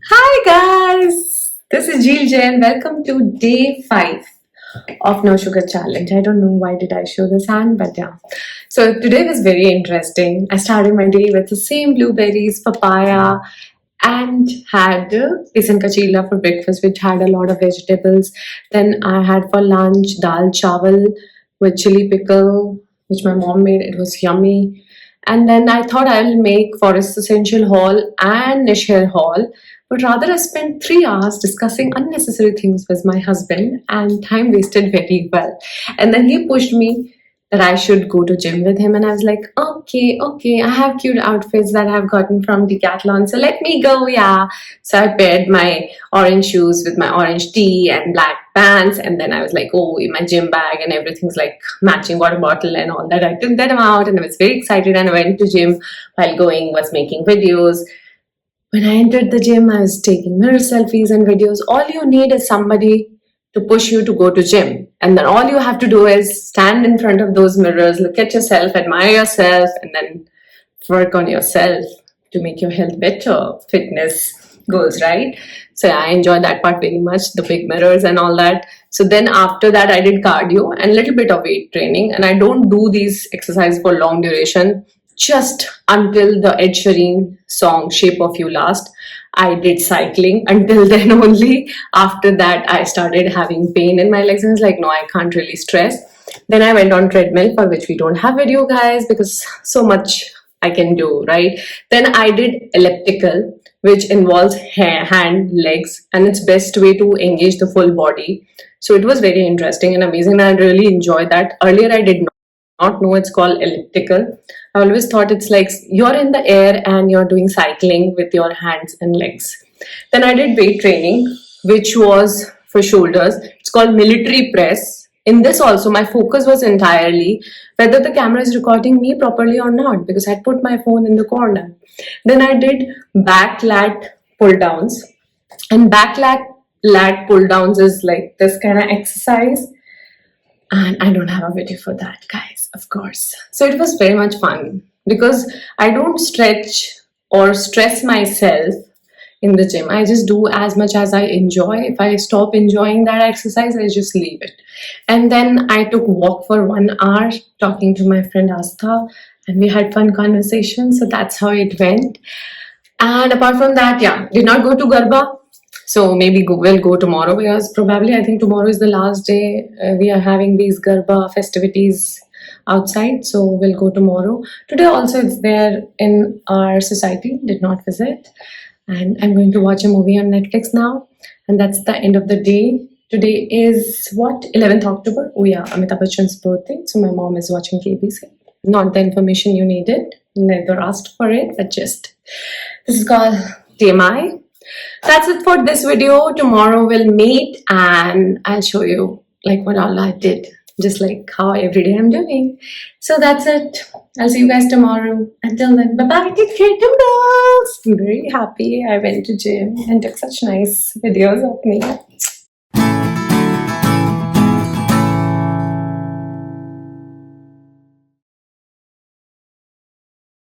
Hi guys, this is Jheel and welcome to day 5 of No Sugar Challenge. I don't know why did I show this hand, but yeah. So today was very interesting. I started my day with the same blueberries, papaya, and had pisan kachila for breakfast, which had a lot of vegetables. Then I had for lunch dal chawal with chili pickle, which my mom made. It was yummy. And then I thought I'll make Forest Essential Hall and Nishir Hall, but rather I spent 3 hours discussing unnecessary things with my husband, and time wasted very well. And then he pushed me that I should go to gym with him, and I was like, okay, I have cute outfits that I've gotten from Decathlon, so let me go, yeah. So I paired my orange shoes with my orange tee and black pants, and then I was like, oh, in my gym bag and everything's like matching water bottle and all that. I took them out and I was very excited, and I went to gym. While going, was making videos. When I entered the gym, I was taking mirror selfies and videos. All you need is somebody to push you to go to gym. And then all you have to do is stand in front of those mirrors, look at yourself, admire yourself, and then work on yourself to make your health better. Fitness goals, right? So yeah, I enjoyed that part very much, the big mirrors and all that. So then after that, I did cardio and a little bit of weight training. And I don't do these exercises for long duration, just until the Ed Sheeran song Shape of You last. I did cycling until then only. After that, I started having pain in my legs and I was like, no, I can't really stress. Then I went on treadmill, for which we don't have video, guys, because so much I can do, right? Then I did elliptical, which involves hand, legs, and it's best way to engage the full body. So it was very interesting and amazing. And I really enjoyed that. Earlier, I did not know it's called elliptical. I always thought it's like you're in the air and you're doing cycling with your hands and legs. Then I did weight training, which was for shoulders. It's called military press. In this also, my focus was entirely whether the camera is recording me properly or not, because I put my phone in the corner. Then I did back lat pull downs, and back lat pull downs is like this kind of exercise, and I don't have a video for that, guys, of course. So it was very much fun because I don't stretch or stress myself in the gym. I just do as much as I enjoy. If I stop enjoying that exercise, I just leave it. And then I took walk for 1 hour talking to my friend Astha, and we had fun conversations. So that's how it went. And apart from that, yeah, did not go to Garba. So maybe we'll go tomorrow, because probably I think tomorrow is the last day we are having these Garba festivities outside. So we'll go tomorrow. Today also it's there in our society. Did not visit. And I'm going to watch a movie on Netflix now. And that's the end of the day. Today is what? 11th October. Oh yeah, Amitabh Bachchan's birthday. So my mom is watching KBC. Not the information you needed. Neither asked for it, but just. This is called TMI. That's it for this video. Tomorrow we'll meet and I'll show you like what all I did, just like how every day I'm doing. So that's it. I'll see you guys tomorrow. Until then, bye bye. Take care, dumbbells. I'm very happy I went to gym and took such nice videos of me.